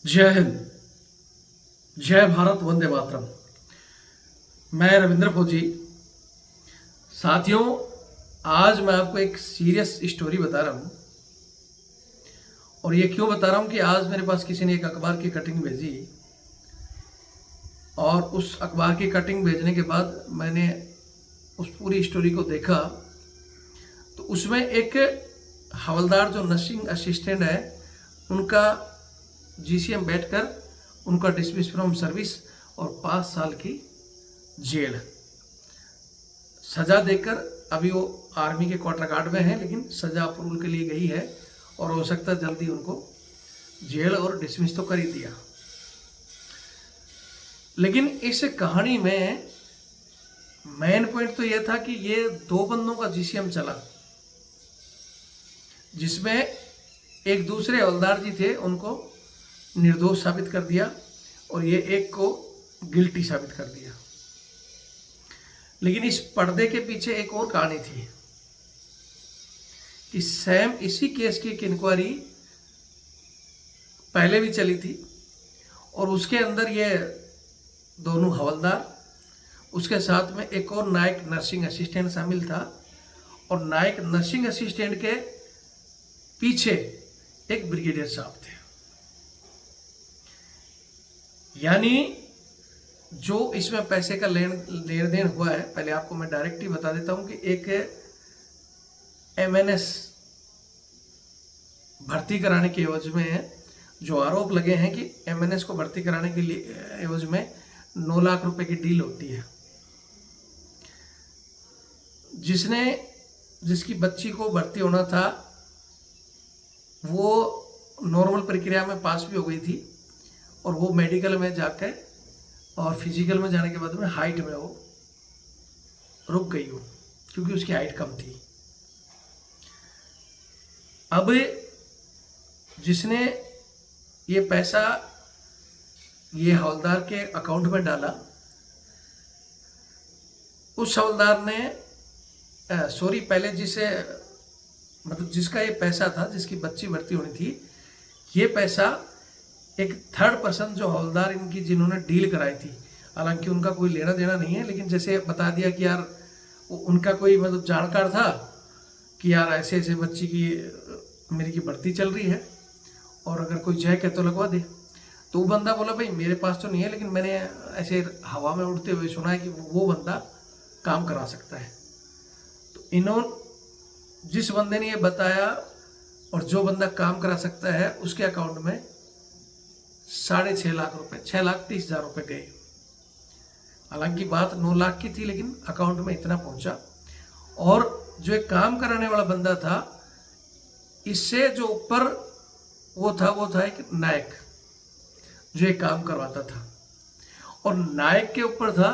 जय हिंद, जय भारत, वंदे मातरम। मैं रविंद्र फौजी। साथियों, आज मैं आपको एक सीरियस स्टोरी बता रहा हूँ। और ये क्यों बता रहा हूँ कि आज मेरे पास किसी ने एक अखबार की कटिंग भेजी और उस अखबार की कटिंग भेजने के बाद मैंने उस पूरी स्टोरी को देखा। तो उसमें एक हवलदार जो नर्सिंग असिस्टेंट है, उनका जीसीएम बैठकर उनका डिसमिस फ्रॉम सर्विस और 5 साल की जेल सजा देकर अभी वो आर्मी के क्वार्टर गार्ड में है, लेकिन सजा अप्रूवल के लिए गई है और हो सकता है जल्दी उनको जेल और डिसमिस तो कर ही दिया। लेकिन इस कहानी में मेन पॉइंट तो यह था कि ये 2 बंदों का जीसीएम चला, जिसमें एक दूसरे हवलदार जी थे, उनको निर्दोष साबित कर दिया और ये एक को गिल्टी साबित कर दिया। लेकिन इस पर्दे के पीछे एक और कहानी थी कि सेम इसी केस की एक इंक्वायरी पहले भी चली थी और उसके अंदर ये दोनों हवलदार, उसके साथ में एक और नायक नर्सिंग असिस्टेंट शामिल था और नायक नर्सिंग असिस्टेंट के पीछे एक ब्रिगेडियर साहब थे। यानी जो इसमें पैसे का लेन देन हुआ है, पहले आपको मैं डायरेक्ट ही बता देता हूं कि एक एमएनएस भर्ती कराने के एवज में जो आरोप लगे हैं कि एमएनएस को भर्ती कराने के लिए एवज में 9 लाख रुपए की डील होती है। जिसकी बच्ची को भर्ती होना था वो नॉर्मल प्रक्रिया में पास भी हो गई थी और वो मेडिकल में जाकर और फिजिकल में जाने के बाद में हाइट में वो रुक गई हो, क्योंकि उसकी हाइट कम थी। अब जिसने ये पैसा ये हवलदार के अकाउंट में डाला, उस हवलदार ने पहले जिसका ये पैसा था, जिसकी बच्ची भर्ती होनी थी, ये पैसा एक थर्ड पर्सन जो हवलदार इनकी जिन्होंने डील कराई थी, हालांकि उनका कोई लेना देना नहीं है, लेकिन जैसे बता दिया कि यार उनका कोई जानकार था कि यार ऐसे ऐसे बच्ची की मेरी की भर्ती चल रही है और अगर कोई जाए क्या तो लगवा दे। तो वो बंदा बोला भाई मेरे पास तो नहीं है, लेकिन मैंने ऐसे हवा में उड़ते हुए सुना है कि वो बंदा काम करा सकता है। तो इन्होंने जिस बंदे ने ये बताया और जो बंदा काम करा सकता है, उसके अकाउंट में 6.5 लाख रुपए, 6,30,000 रुपए गए। हालांकि बात 9 लाख की थी, लेकिन अकाउंट में इतना पहुंचा। और जो एक काम कराने वाला बंदा था, इससे जो ऊपर वो था एक नायक जो एक काम करवाता था, और नायक के ऊपर था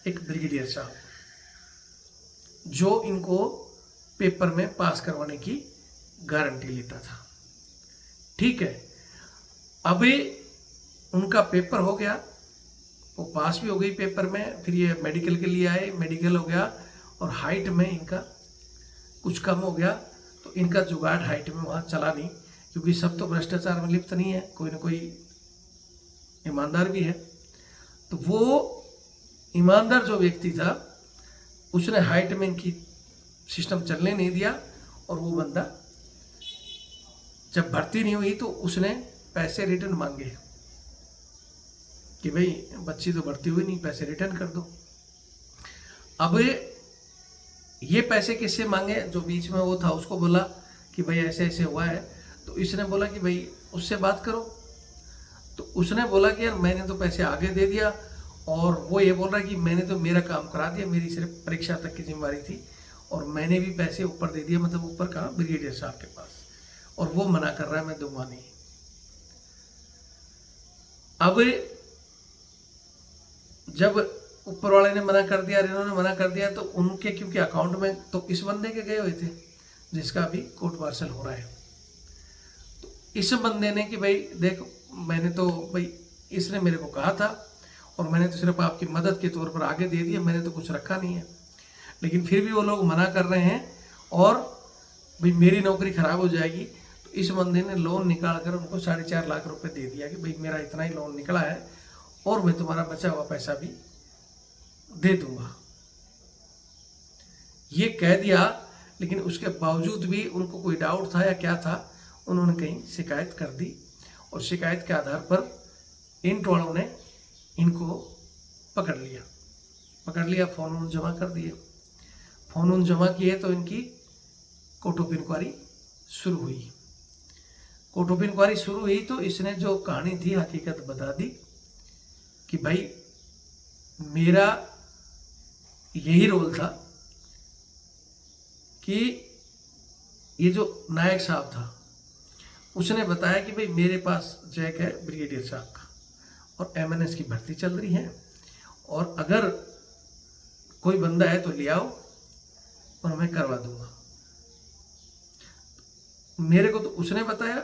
एक ब्रिगेडियर साहब जो इनको पेपर में पास करवाने की गारंटी लेता था। ठीक है, अभी उनका पेपर हो गया, वो पास भी हो गई पेपर में। फिर ये मेडिकल के लिए आए, मेडिकल हो गया और हाइट में इनका कुछ कम हो गया, तो इनका जुगाड़ हाइट में वहाँ चला नहीं, क्योंकि सब तो भ्रष्टाचार में लिप्त नहीं है, कोई ना कोई ईमानदार भी है। तो वो ईमानदार जो व्यक्ति था, उसने हाइट में इनकी सिस्टम चलने नहीं दिया और वो बंदा जब भर्ती नहीं हुई तो उसने पैसे रिटर्न मांगे कि भाई बच्ची तो भर्ती हुई नहीं, पैसे रिटर्न कर दो। अब ये पैसे किससे मांगे? जो बीच में वो था, उसको बोला कि भाई ऐसे ऐसे हुआ है, तो इसने बोला कि भाई उससे बात करो। तो उसने बोला कि यार मैंने तो पैसे आगे दे दिया, और वो ये बोल रहा है कि मैंने तो मेरा काम करा दिया, मेरी सिर्फ परीक्षा तक की जिम्मेदारी थी और मैंने भी पैसे ऊपर दे दिया, मतलब ऊपर कहाँ, ब्रिगेडियर साहब के पास, और वो मना कर रहा है मैं दूंगा नहीं। अब जब ऊपर वाले ने मना कर दिया, इन्होंने मना कर दिया, तो उनके क्योंकि अकाउंट में तो इस बंदे के गए हुए थे जिसका अभी कोर्ट मार्शल हो रहा है। तो इस बंदे ने कि भाई देख, मैंने तो भाई इसने मेरे को कहा था और मैंने तो सिर्फ आपकी मदद के तौर पर आगे दे दिया, मैंने तो कुछ रखा नहीं है। लेकिन फिर भी वो लोग मना कर रहे हैं और भाई मेरी नौकरी खराब हो जाएगी। तो तो इस बंदे ने लोन निकाल कर उनको 4.5 लाख रुपए दे दिया कि भाई मेरा इतना ही लोन निकला है और मैं तुम्हारा बचा हुआ पैसा भी दे दूंगा। ये कह दिया, लेकिन उसके बावजूद भी उनको कोई डाउट था या क्या था, उन्होंने कहीं शिकायत कर दी और शिकायत के आधार पर इन वालों ने इनको पकड़ लिया, फ़ोन वोन जमा कर दिए। फ़ोन वोन जमा किए तो इनकी कोर्ट ऑफ इंक्वायरी शुरू हुई। कोर्ट ऑफ इंक्वायरी शुरू हुई तो इसने जो कहानी थी हकीकत बता दी कि भाई मेरा यही रोल था कि ये जो नायक साहब था उसने बताया कि भाई मेरे पास जैक है ब्रिगेडियर साहब का और एमएनएस की भर्ती चल रही है और अगर कोई बंदा है तो ले आओ और मैं करवा दूंगा। मेरे को तो उसने बताया,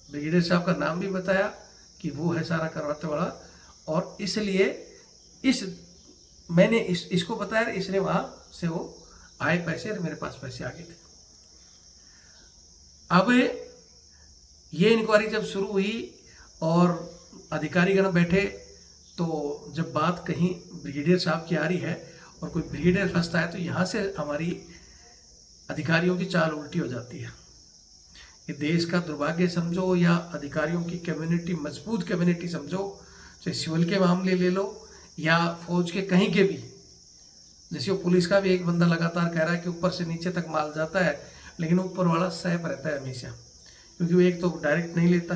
ब्रिगेडियर साहब का नाम भी बताया कि वो है सारा करवाते वाला, और इसलिए मैंने इसको बताया, इसने वहां से वो आए पैसे और मेरे पास पैसे आ गए थे। अब ये इंक्वायरी जब शुरू हुई और अधिकारीगण बैठे तो जब बात कहीं ब्रिगेडियर साहब की आ रही है और कोई ब्रिगेडियर फंसता है तो यहाँ से हमारी अधिकारियों की चाल उल्टी हो जाती है। ये देश का दुर्भाग्य समझो या अधिकारियों की कम्युनिटी मजबूत कम्युनिटी समझो, चाहे सिविल के मामले ले लो या फौज के कहीं के भी। जैसे वो पुलिस का भी एक बंदा लगातार कह रहा है कि ऊपर से नीचे तक माल जाता है, लेकिन ऊपर वाला सैफ रहता है हमेशा, क्योंकि वो एक तो डायरेक्ट नहीं लेता,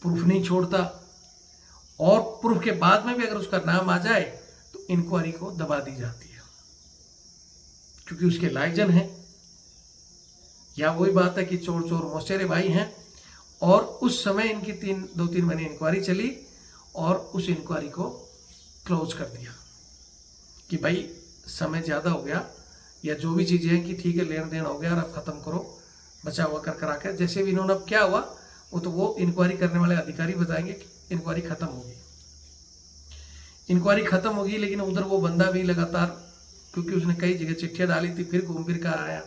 प्रूफ नहीं छोड़ता, और प्रूफ के बाद में भी अगर उसका नाम आ जाए तो इंक्वायरी को दबा दी जाती है, क्योंकि उसके लाइजन है। या वही बात है कि चोर चोर मौसेरे भाई हैं, और उस समय इनकी 2-3 महीने इंक्वायरी चली और उस इंक्वायरी को क्लोज कर दिया कि भाई समय ज़्यादा हो गया या जो भी चीज़ें हैं कि ठीक है लेन देन हो गया और अब ख़त्म करो, बचा हुआ कर करा के। जैसे भी इन्होंने अब क्या हुआ वो इंक्वायरी करने वाले अधिकारी बताएंगे कि इंक्वायरी ख़त्म होगी। इंक्वायरी ख़त्म होगी, लेकिन उधर वो बंदा भी लगातार, क्योंकि उसने कई जगह चिट्ठियाँ डाली थी, फिर घूम फिर कर आया,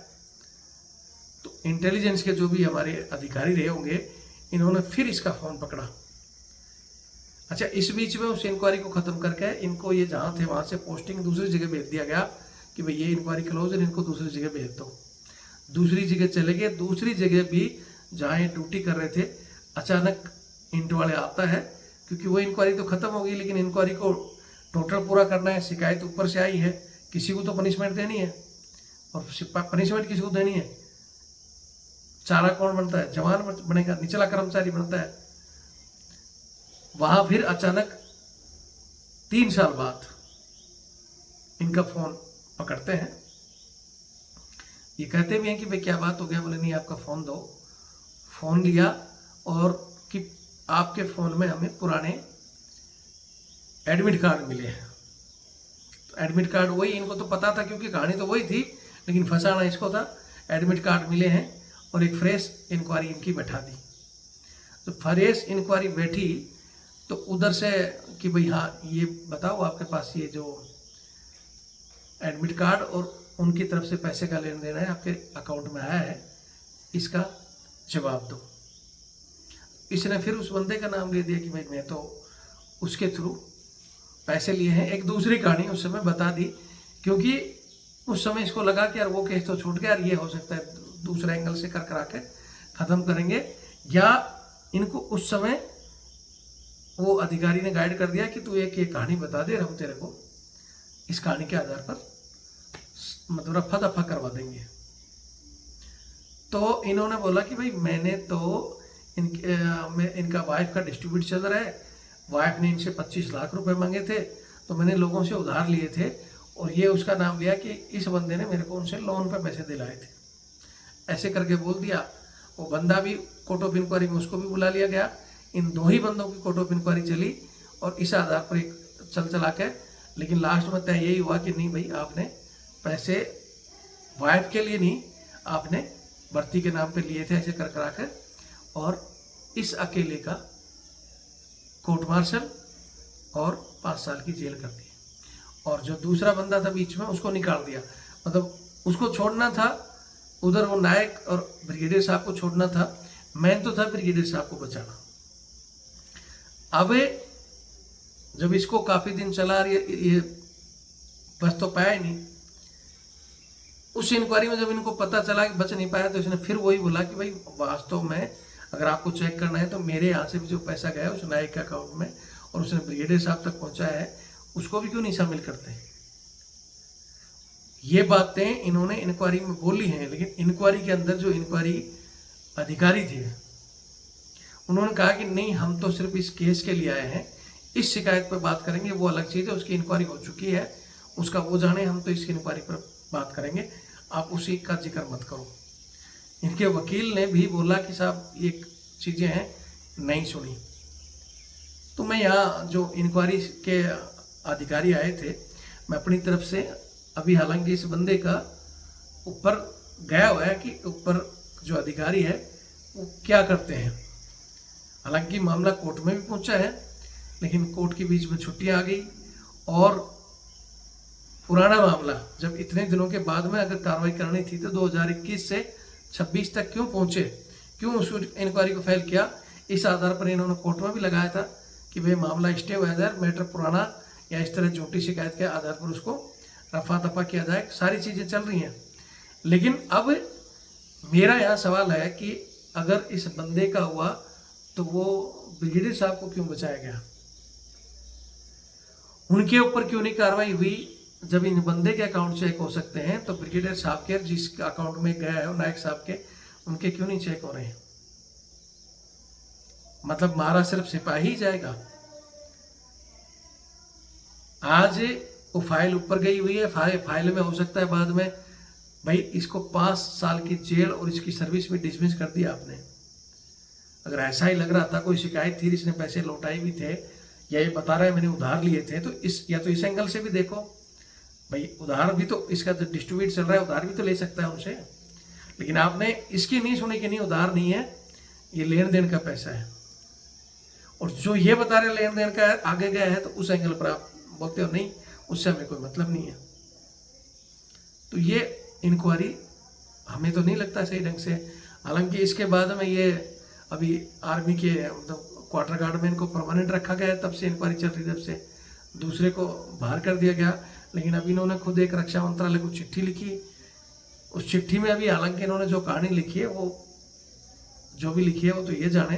तो इंटेलिजेंस के जो भी हमारे अधिकारी रहे होंगे इन्होंने फिर इसका फ़ोन पकड़ा। अच्छा, इस बीच में उस इंक्वायरी को ख़त्म करके इनको ये जहाँ थे वहाँ से पोस्टिंग दूसरी जगह भेज दिया गया कि भाई ये इंक्वायरी क्लोज है, इनको दूसरी जगह भेज दो। दूसरी जगह चले गए। दूसरी जगह भी जहाँ ये ड्यूटी कर रहे थे, अचानक इंट वाले आता है, क्योंकि वो इंक्वायरी तो ख़त्म हो गई, लेकिन इंक्वायरी को टोटल पूरा करना है। शिकायत ऊपर से आई है, किसी को तो पनिशमेंट देनी है, और पनिशमेंट किसी को देनी है। चारा कौन बनता है? जवान बनेगा, निचला कर्मचारी बनता है। वहां फिर अचानक 3 साल बाद इनका फोन पकड़ते हैं। ये कहते भी हैं कि भाई क्या बात हो गया? बोले नहीं, आपका फ़ोन दो। फ़ोन लिया और कि आपके फ़ोन में हमें पुराने एडमिट कार्ड मिले हैं। तो एडमिट कार्ड वही, इनको तो पता था क्योंकि कहानी तो वही थी, लेकिन फंसाना इसको था। एडमिट कार्ड मिले हैं और एक फ्रेश इंक्वायरी इनकी बैठा दी। तो फ्रेश इंक्वायरी बैठी तो उधर से कि भाई हाँ ये बताओ आपके पास ये जो एडमिट कार्ड और उनकी तरफ से पैसे का लेन देन है आपके अकाउंट में आया है, इसका जवाब दो। इसने फिर उस बंदे का नाम ले दिया कि भाई मैं तो उसके थ्रू पैसे लिए हैं। एक दूसरी कहानी उस समय बता दी, क्योंकि उस समय इसको लगा कि यार वो केस तो छूट गया, यार ये हो सकता है दूसरे एंगल से कर करा के ख़त्म करेंगे। या इनको उस समय वो अधिकारी ने गाइड कर दिया कि तू एक ये कहानी बता दे, हम तेरे को इस कहानी के आधार पर मतलब रफा दफा करवा देंगे। तो इन्होंने बोला कि भाई मैंने तो इनका वाइफ का डिस्ट्रीब्यूट चल रहा है, वाइफ ने इनसे 25 लाख रुपए मांगे थे, तो मैंने लोगों से उधार लिए थे और ये उसका नाम लिया कि इस बंदे ने मेरे को उनसे लोन पे पैसे दिलाए थे। ऐसे करके बोल दिया। वो बंदा भी कोर्ट ऑफ इंक्वायरी में उसको भी बुला लिया गया। इन 2 ही बंदों की कोर्ट ऑफ इंक्वायरी चली और इस आधार पर एक चला के, लेकिन लास्ट में तय यही हुआ कि नहीं भाई आपने पैसे वाइफ के लिए नहीं, आपने भर्ती के नाम पे लिए थे, ऐसे कर करा कर, और इस अकेले का कोर्ट मार्शल और 5 साल की जेल कर दी। और जो दूसरा बंदा था बीच में उसको निकाल दिया, मतलब उसको छोड़ना था उधर वो नायक और ब्रिगेडियर साहब को छोड़ना था, मैन तो था ब्रिगेडियर साहब को बचाना। अब जब इसको काफी दिन चला ये बच तो पाया ही नहीं। उस इंक्वायरी में जब इनको पता चला कि बच नहीं पाया तो इसने फिर वही बोला कि भाई वास्तव में अगर आपको चेक करना है तो मेरे यहाँ से भी जो पैसा गया उस नायक के अकाउंट में और उसने ब्रिगेडियर साहब तक पहुंचाया है, उसको भी क्यों नहीं शामिल करते। ये बातें इन्होंने इंक्वायरी में बोली हैं, लेकिन इंक्वायरी के अंदर जो इंक्वायरी अधिकारी थे उन्होंने कहा कि नहीं, हम तो सिर्फ इस केस के लिए आए हैं, इस शिकायत पर बात करेंगे, वो अलग चीज़ है, उसकी इंक्वायरी हो चुकी है, उसका वो जाने, हम तो इसकी इंक्वायरी पर बात करेंगे, आप उसी का जिक्र मत करो। इनके वकील ने भी बोला कि साहब ये चीज़ें हैं, नहीं सुनी। तो मैं यहाँ जो इंक्वायरी के अधिकारी आए थे, मैं अपनी तरफ से अभी हालांकि इस बंदे का ऊपर गया हुआ है कि ऊपर जो अधिकारी है वो क्या करते हैं। हालांकि मामला कोर्ट में भी पहुंचा है, लेकिन कोर्ट के बीच में छुट्टियां आ गई और पुराना मामला जब इतने दिनों के बाद में अगर कार्रवाई करनी थी तो 2021 से 26 तक क्यों पहुंचे, क्यों उस इंक्वायरी को फाइल किया। इस आधार पर इन्होंने कोर्ट में भी लगाया था कि भाई मामला स्टे हो जाए, मैटर पुराना या इस तरह झूठी शिकायत के आधार पर उसको रफा दफा किया जाए, सारी चीज़ें चल रही हैं। लेकिन अब मेरा यहाँ सवाल है कि अगर इस बंदे का हुआ तो वो ब्रिगेडियर साहब को क्यों बचाया गया, उनके ऊपर क्यों नहीं कार्रवाई हुई। जब इन बंदे के अकाउंट चेक हो सकते हैं तो ब्रिगेडियर साहब के जिस अकाउंट में गया है नायक साहब के, उनके क्यों नहीं चेक हो रहे हैं। मतलब मारा सिर्फ सिपाही ही जाएगा। आज वो फाइल ऊपर गई हुई है, फाइल में हो सकता है बाद में भाई इसको 5 साल की जेल और इसकी सर्विस भी डिसमिस कर दिया आपने। अगर ऐसा ही लग रहा था, कोई शिकायत थी, इसने पैसे लौटाए भी थे या ये बता रहा है मैंने उधार लिए थे, तो इस एंगल से भी देखो भाई, उधार भी तो इसका जो डिस्ट्रीब्यूट चल रहा है उधार भी तो ले सकता है उनसे। लेकिन आपने इसकी नहीं सुनी कि नहीं उधार नहीं है, ये लेन देन का पैसा है। और जो ये बता रहे लेन देन का आगे गया है तो उस एंगल पर आप बोलते हो नहीं, उससे हमें कोई मतलब नहीं है। तो ये इंक्वायरी हमें तो नहीं लगता सही ढंग से। हालांकि इसके बाद में ये अभी आर्मी के मतलब क्वार्टर गार्ड में इनको परमानेंट रखा गया है, तब से इंक्वायरी चल रही, तब से दूसरे को बाहर कर दिया गया। लेकिन अभी इन्होंने खुद एक रक्षा मंत्रालय को चिट्ठी लिखी, उस चिट्ठी में अभी हालांकि इन्होंने जो कहानी लिखी है वो जो भी लिखी है वो तो ये जाने,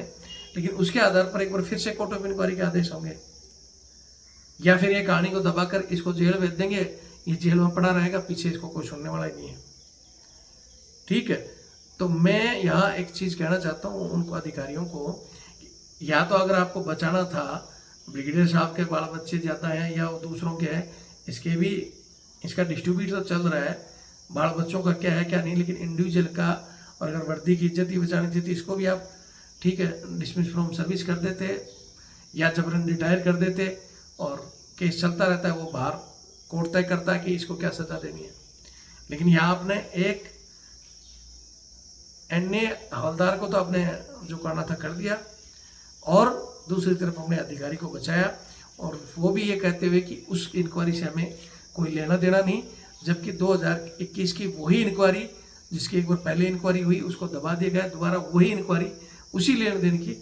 लेकिन उसके आधार पर एक बार फिर से कोर्ट ऑफ इंक्वायरी के आदेश होंगे या फिर ये कहानी को दबाकर इसको जेल भेज देंगे, ये जेल में पड़ा रहेगा, पीछे इसको कोई सुनने वाला ही नहीं है। ठीक है, तो मैं यहाँ एक चीज कहना चाहता हूँ उनको अधिकारियों को, या तो अगर आपको बचाना था, ब्रिगेडियर साहब के बाल बच्चे ज्यादा हैं या वो दूसरों के हैं, इसके भी इसका डिस्ट्रीब्यूट तो चल रहा है, बाल बच्चों का क्या है क्या नहीं, लेकिन इंडिविजुअल का और अगर वर्दी की इज्जत ही बचानी थी तो इसको भी आप ठीक है डिसमिस फ्रॉम सर्विस कर देते या जबरन रिटायर कर देते और केस चलता रहता है, वो बाहर कोर्ट तय करता है कि इसको क्या सजा देनी है। लेकिन यहाँ आपने एक एनए हवलदार को तो आपने जो करना था कर दिया और दूसरी तरफ अपने अधिकारी को बचाया, और वो भी ये कहते हुए कि उस इंक्वायरी से हमें कोई लेना देना नहीं, जबकि 2021 की वही इंक्वायरी जिसकी एक बार पहले इंक्वायरी हुई उसको दबा दिया गया, दोबारा वही इंक्वायरी उसी लेन देन की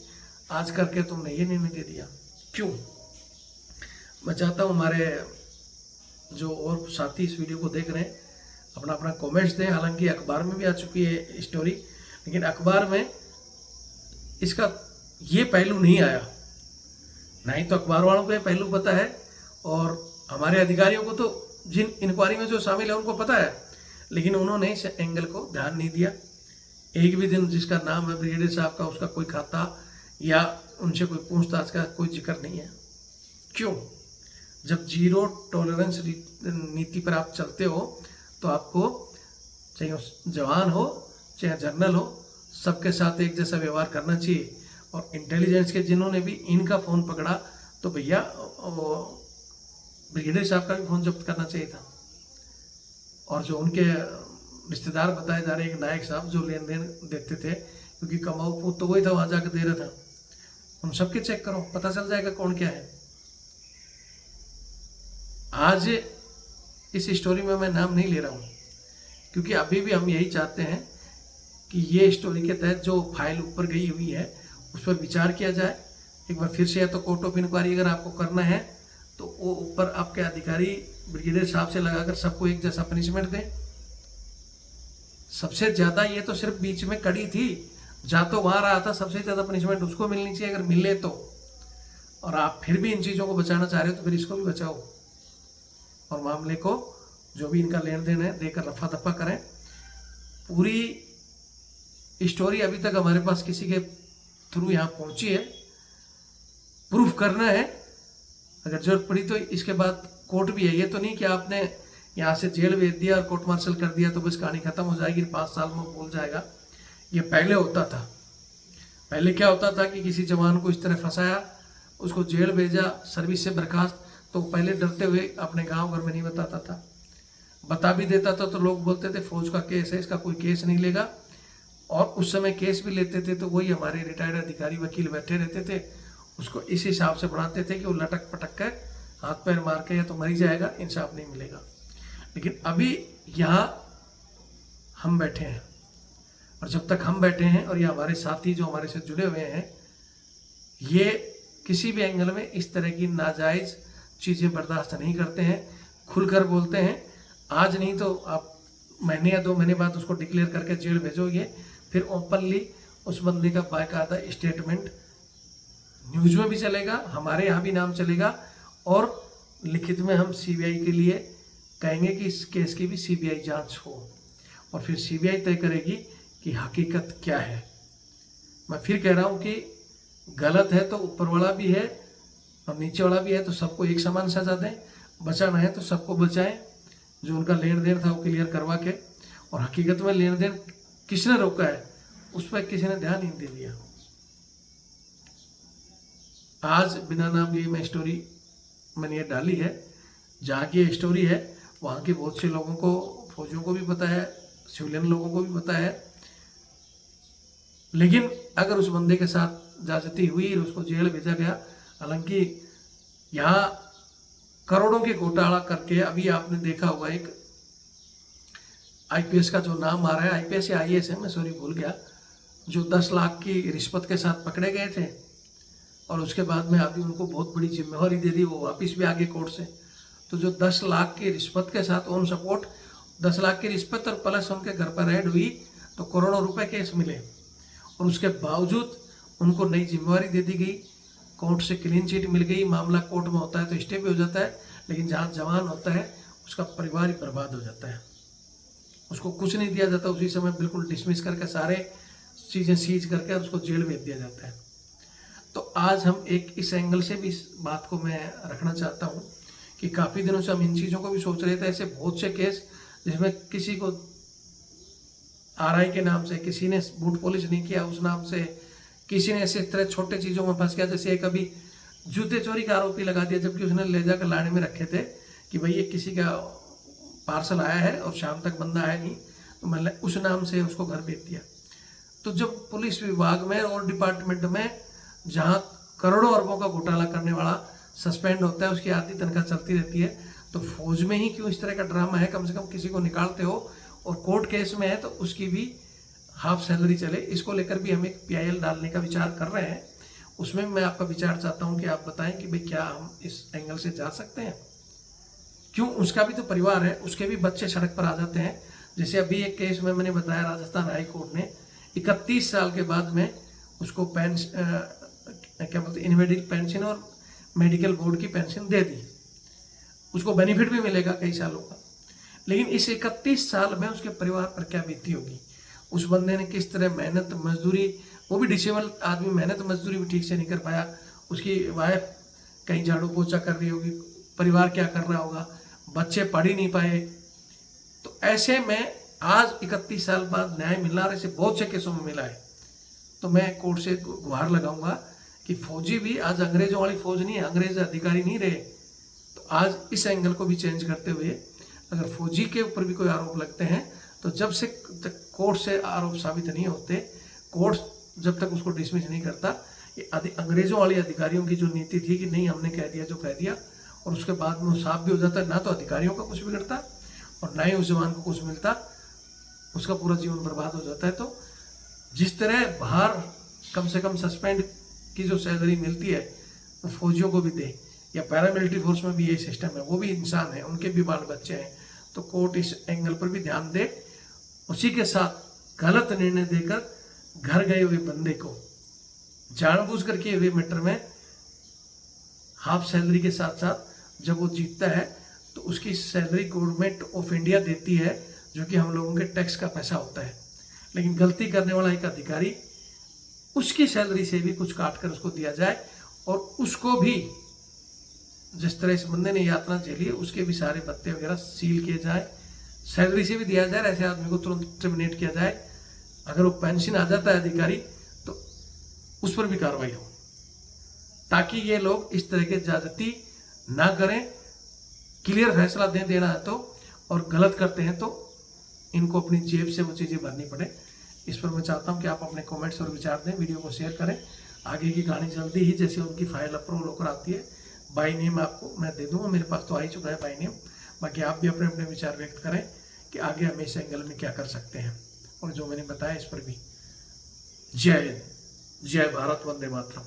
आज करके तुमने ये निर्णय दे दिया क्यों। मैं चाहता हूँ हमारे जो और साथी इस वीडियो को देख रहे हैं अपना अपना कमेंट्स दें। हालांकि अखबार में भी आ चुकी है स्टोरी, लेकिन अखबार में इसका ये पहलू नहीं आया, ना ही तो अखबार वालों को ये पहलू पता है और हमारे अधिकारियों को तो जिन इंक्वायरी में जो शामिल है उनको पता है, लेकिन उन्होंने इस एंगल को ध्यान नहीं दिया। एक भी दिन जिसका नाम है ब्रिगेडियर साहब का उसका कोई खाता या उनसे कोई पूछताछ का कोई जिक्र नहीं है। क्यों? जब जीरो टॉलरेंस नीति पर आप चलते हो तो आपको चाहे जवान हो चाहे जनरल हो सबके साथ एक जैसा व्यवहार करना चाहिए। और इंटेलिजेंस के जिन्होंने भी इनका फ़ोन पकड़ा तो भैया ब्रिगेडियर साहब का भी फ़ोन जब्त करना चाहिए था। और जो उनके रिश्तेदार बताए जा रहे हैं, एक नायक साहब जो लेन देन देते थे क्योंकि कमाऊ पूत तो वही था, वहाँ जाकर दे रहा था, उन सबके चेक करो, पता चल जाएगा कौन क्या है। आज इस स्टोरी में मैं नाम नहीं ले रहा हूँ क्योंकि अभी भी हम यही चाहते हैं कि ये स्टोरी के तहत जो फाइल ऊपर गई हुई है उस पर विचार किया जाए एक बार फिर से। या तो कोर्ट ऑफ इंक्वायरी अगर आपको करना है तो वो ऊपर आपके अधिकारी ब्रिगेडियर साहब से लगाकर सबको एक जैसा पनिशमेंट दें। सबसे ज़्यादा ये तो सिर्फ बीच में कड़ी थी, जा तो वहाँ रहा था, सबसे ज़्यादा पनिशमेंट उसको मिलनी चाहिए अगर मिले तो। और आप फिर भी इन चीज़ों को बचाना चाह रहे हो तो फिर इसको भी बचाओ और मामले को जो भी इनका लेन देन है देकर रफा दफा करें। पूरी स्टोरी अभी तक हमारे पास किसी के थ्रू यहाँ पहुँची है, प्रूफ करना है, अगर जरूरत पड़ी तो इसके बाद कोर्ट भी है। ये तो नहीं कि आपने यहाँ से जेल भेज दिया और कोर्ट मार्शल कर दिया तो बस कहानी खत्म हो जाएगी, 5 साल में भूल जाएगा। ये पहले होता था। पहले क्या होता था कि किसी जवान को इस तरह फंसाया, उसको जेल भेजा, सर्विस से बर्खास्त, तो पहले डरते हुए अपने गांव घर में नहीं बताता था। बता भी देता था तो लोग बोलते थे फौज का केस है, इसका कोई केस नहीं लेगा। और उस समय केस भी लेते थे तो वही हमारे रिटायर्ड अधिकारी वकील बैठे रहते थे, उसको इस हिसाब से बनाते थे कि वो लटक पटक कर हाथ पैर मार के या तो मरी जाएगा, इंसाफ नहीं मिलेगा। लेकिन अभी यहाँ हम बैठे हैं और जब तक हम बैठे हैं और ये हमारे साथी जो हमारे से जुड़े हुए हैं, ये किसी भी एंगल में इस तरह की नाजायज़ चीज़ें बर्दाश्त नहीं करते हैं, खुलकर बोलते हैं। आज नहीं तो आप महीने या 2 महीने बाद उसको डिक्लेयर करके जेल भेजोगे, फिर ओपनली उस बंदे का बाकायदा स्टेटमेंट न्यूज़ में भी चलेगा, हमारे यहाँ भी नाम चलेगा और लिखित में हम सीबीआई के लिए कहेंगे कि इस केस की भी सीबीआई जांच हो और फिर सीबीआई तय करेगी कि हकीकत क्या है। मैं फिर कह रहा हूँ कि गलत है तो ऊपर वाला भी है और नीचे वाला भी है, तो सबको एक समान सजा दें। बचाना है तो सबको बचाएं, जो उनका लेन देन था वो क्लियर करवा के। और हकीकत में लेन देन किसने रोका है उस पर किसी ने ध्यान नहीं दे दिया। आज बिना नाम लिए मैं स्टोरी मैंने ये डाली है, जहाँ की ये स्टोरी है वहाँ के बहुत से लोगों को, फौजियों को भी पता है, सिविलियन लोगों को भी पता है। लेकिन अगर उस बंदे के साथ ज्यादती हुई और उसको जेल भेजा गया, हालांकि यहाँ करोड़ों के घोटाला करके, अभी आपने देखा होगा एक आईपीएस का जो नाम आ रहा है, आईपीएस या आईएएस है, मैं सॉरी भूल गया, जो 10 लाख की रिश्वत के साथ पकड़े गए थे और उसके बाद में अभी उनको बहुत बड़ी जिम्मेवारी दे दी, वो वापिस भी आ गए कोर्ट से। तो जो 10 लाख की रिश्वत के साथ ऑन सपोर्ट 10 लाख की रिश्वत और प्लस उनके घर पर रेड हुई तो करोड़ों रुपए केस मिले और उसके बावजूद उनको नई जिम्मेवारी दे दी गई, कोर्ट से क्लीन चिट मिल गई। मामला कोर्ट में होता है तो स्टे भी हो जाता है, लेकिन जहाँ जवान होता है उसका परिवार ही बर्बाद हो जाता है, उसको कुछ नहीं दिया जाता, उसी समय बिल्कुल डिसमिस करके सारे चीज़ें सीज करके और उसको जेल भेज दिया जाता है। तो आज हम एक इस एंगल से भी इस बात को मैं रखना चाहता हूँ कि काफ़ी दिनों से हम इन चीज़ों को भी सोच रहे थे। ऐसे बहुत से केस जिसमें किसी को आरआई के नाम से, किसी ने बूट पॉलिश नहीं किया उस नाम से, किसी ने ऐसे तरह छोटे चीज़ों में फंस गया। जैसे एक अभी जूते चोरी का आरोपी लगा दिया, जबकि उसने ले जाकर लाने में रखे थे कि भाई ये किसी का पार्सल आया है और शाम तक बंदा आया नहीं, तो मैंने उस नाम से उसको घर भेज दिया। तो जब पुलिस विभाग में और डिपार्टमेंट में जहाँ करोड़ों अरबों का घोटाला करने वाला सस्पेंड होता है, उसकी आधी तनख्वाह चलती रहती है, तो फौज में ही क्यों इस तरह का ड्रामा है? कम से कम किसी को निकालते हो और कोर्ट केस में है तो उसकी भी हाफ सैलरी चले। इसको लेकर भी हम एक PIL डालने का विचार कर रहे हैं। उसमें मैं आपका विचार चाहता हूं कि आप बताएं कि भाई क्या हम इस एंगल से जा सकते हैं? क्यों, उसका भी तो परिवार है, उसके भी बच्चे सड़क पर आ जाते हैं। जैसे अभी एक केस में मैंने बताया, राजस्थान हाई कोर्ट ने 31 साल के बाद में उसको क्या बोलते हैं, इनवैलिड पेंशन और मेडिकल बोर्ड की पेंशन दे दी, उसको बेनिफिट भी मिलेगा कई सालों का। लेकिन इस 31 साल में उसके परिवार पर क्या बीती होगी? उस बंदे ने किस तरह मेहनत मजदूरी, वो भी डिसेबल आदमी, मेहनत मजदूरी भी ठीक से नहीं कर पाया, उसकी वाइफ कहीं झाड़ू पोछा कर रही होगी, परिवार क्या कर रहा होगा, बच्चे पढ़ ही नहीं पाए। तो ऐसे में आज 31 साल बाद न्याय मिलना, और ऐसे बहुत से केसों में मिला है। तो मैं कोर्ट से गुहार लगाऊंगा कि फौजी भी आज अंग्रेजों वाली फौज नहीं है, अंग्रेज अधिकारी नहीं रहे। तो आज इस एंगल को भी चेंज करते हुए अगर फौजी के ऊपर भी कोई आरोप लगते हैं तो जब से कोर्ट से आरोप साबित नहीं होते, कोर्ट जब तक उसको डिसमिस नहीं करता, ये अंग्रेजों वाली अधिकारियों की जो नीति थी कि नहीं हमने कह दिया जो कह दिया, और उसके बाद में वो साफ भी हो जाता है, ना तो अधिकारियों का कुछ बिगड़ता और ना ही उस जवान को कुछ मिलता, उसका पूरा जीवन बर्बाद हो जाता है। तो जिस तरह बाहर कम से कम सस्पेंड की जो सैलरी मिलती है वो फौजियों को भी दे, या पैरामिलिट्री फोर्स में भी यही सिस्टम है, वो भी इंसान है, उनके भी बाल बच्चे हैं, तो कोर्ट इस एंगल पर भी ध्यान दे। उसी के साथ गलत निर्णय देकर घर गए हुए बंदे को जानबूझ कर किए हुए मैटर में हाफ सैलरी के साथ साथ जब वो जीतता है तो उसकी सैलरी गवर्नमेंट ऑफ इंडिया देती है, जो कि हम लोगों के टैक्स का पैसा होता है। लेकिन गलती करने वाला एक अधिकारी, उसकी सैलरी से भी कुछ काट कर उसको दिया जाए, और उसको भी जिस तरह इस बंदे ने यातना झेली है उसके भी सारे भत्ते वगैरह सील किए जाए, सैलरी से भी दिया जाए, ऐसे आदमी को तुरंत टर्मिनेट किया जाए। अगर वो पेंशन आ जाता है अधिकारी तो उस पर भी कार्रवाई हो, ताकि ये लोग इस तरह के ज्यादती ना करें। क्लियर फैसला देना है तो, और गलत करते हैं तो इनको अपनी जेब से वो चीज़ें भरनी पड़े। इस पर मैं चाहता हूं कि आप अपने कमेंट्स और विचार दें, वीडियो को शेयर करें। आगे की कहानी जल्दी ही जैसे उनकी फाइल अप्रूवल होकर आती है बाई नेम आपको मैं दे दूंगा, मेरे पास तो आ ही चुका है बाई नेम। बाकी आप भी अपने अपने विचार व्यक्त करें कि आगे हम इस एंगल में क्या कर सकते हैं, और जो मैंने बताया इस पर भी। जय हिंद, जय भारत, वंदे मातरम।